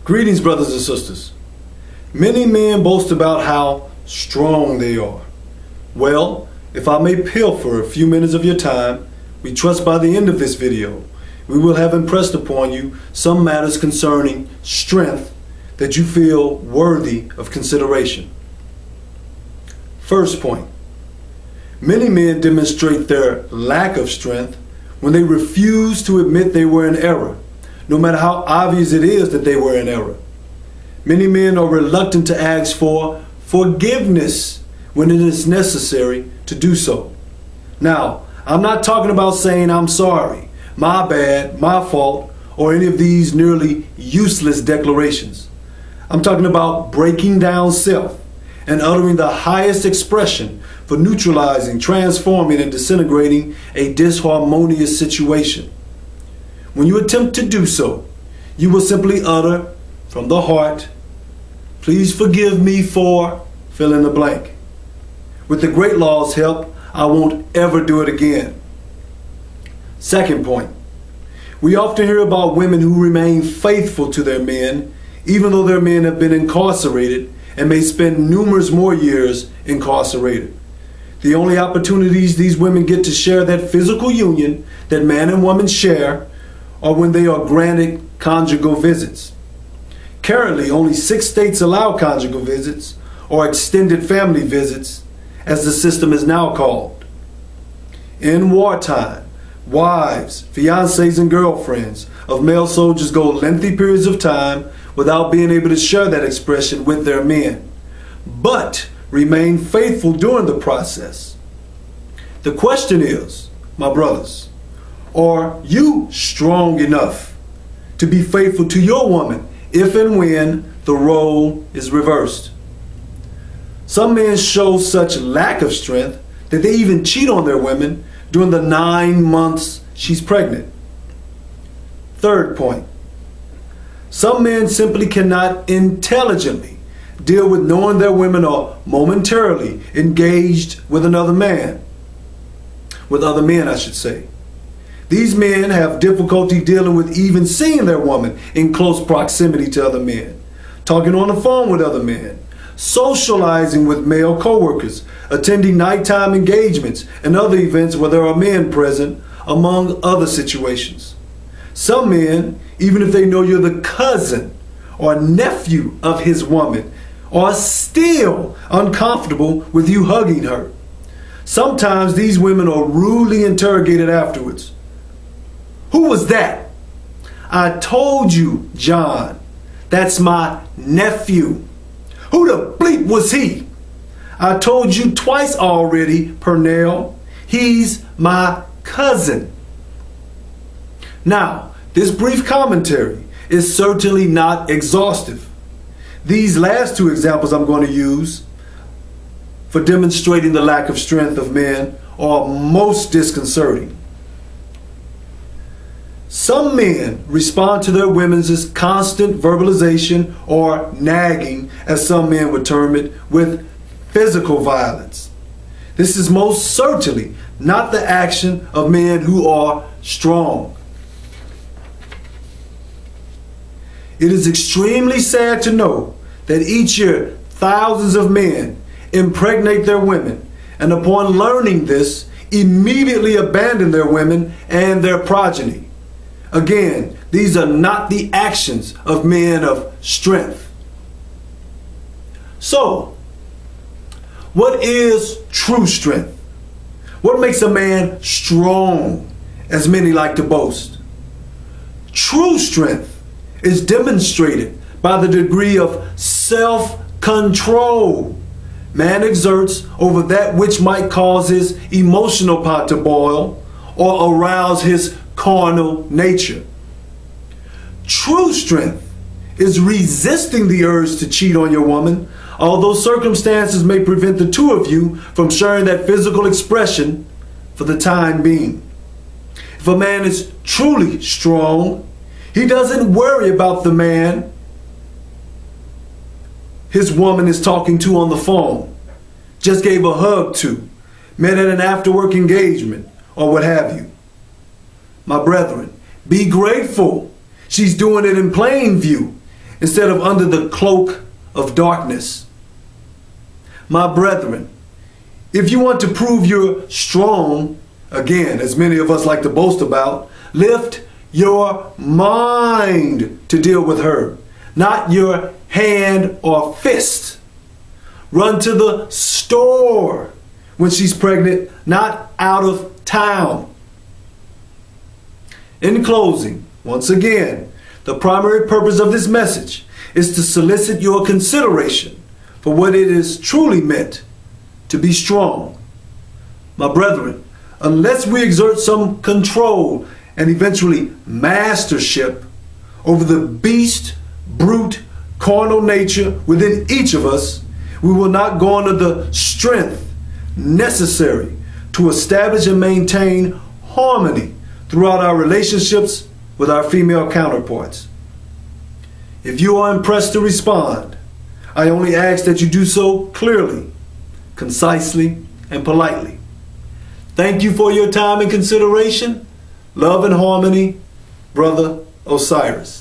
Greetings, brothers and sisters. Many men boast about how strong they are. Well, if I may pilfer a few minutes of your time, we trust by the end of this video, we will have impressed upon you some matters concerning strength that you feel worthy of consideration. First point, many men demonstrate their lack of strength when they refuse to admit they were in error, no matter how obvious it is that they were in error. Many men are reluctant to ask for forgiveness when it is necessary to do so. Now, I'm not talking about saying I'm sorry, my bad, my fault, or any of these nearly useless declarations. I'm talking about breaking down self and uttering the highest expression for neutralizing, transforming, and disintegrating a disharmonious situation. When you attempt to do so, you will simply utter from the heart, "Please forgive me for," fill in the blank. With the great law's help, I won't ever do it again. Second point, we often hear about women who remain faithful to their men, even though their men have been incarcerated and may spend numerous more years incarcerated. The only opportunities these women get to share that physical union that man and woman share are when they are granted conjugal visits. Currently, only 6 states allow conjugal visits, or extended family visits, as the system is now called. In wartime, wives, fiancés, and girlfriends of male soldiers go lengthy periods of time without being able to share that expression with their men, but remain faithful during the process. The question is, my brothers, are you strong enough to be faithful to your woman if and when the role is reversed? Some men show such lack of strength that they even cheat on their women during the 9 months she's pregnant. Third point, some men simply cannot intelligently deal with knowing their women are momentarily engaged with another man. With other men, I should say. These men have difficulty dealing with even seeing their woman in close proximity to other men, talking on the phone with other men, socializing with male coworkers, attending nighttime engagements and other events where there are men present, among other situations. Some men, even if they know you're the cousin or nephew of his woman, are still uncomfortable with you hugging her. Sometimes these women are rudely interrogated afterwards. "Who was that?" "I told you, John. That's my nephew." "Who the bleep was he?" "I told you twice already, Pernell. He's my cousin." Now, this brief commentary is certainly not exhaustive. These last 2 examples I'm going to use for demonstrating the lack of strength of men are most disconcerting. Some men respond to their women's constant verbalization or nagging, as some men would term it, with physical violence. This is most certainly not the action of men who are strong. It is extremely sad to know that each year thousands of men impregnate their women, and upon learning this, immediately abandon their women and their progeny. Again, these are not the actions of men of strength. So, what is true strength? What makes a man strong, as many like to boast? True strength is demonstrated by the degree of self-control man exerts over that which might cause his emotional pot to boil or arouse his carnal nature. True strength is resisting the urge to cheat on your woman, although circumstances may prevent the two of you from sharing that physical expression for the time being. If a man is truly strong, he doesn't worry about the man his woman is talking to on the phone, just gave a hug to, met at an after-work engagement, or what have you. My brethren, be grateful she's doing it in plain view instead of under the cloak of darkness. My brethren, if you want to prove you're strong, again, as many of us like to boast about, lift your mind to deal with her, not your hand or fist. Run to the store when she's pregnant, not out of town. In closing, once again, the primary purpose of this message is to solicit your consideration for what it is truly meant to be strong. My brethren, unless we exert some control and eventually mastership over the beast, brute, carnal nature within each of us, we will not go under the strength necessary to establish and maintain harmony throughout our relationships with our female counterparts. If you are impressed to respond, I only ask that you do so clearly, concisely, and politely. Thank you for your time and consideration. Love and harmony, Brother Osiris.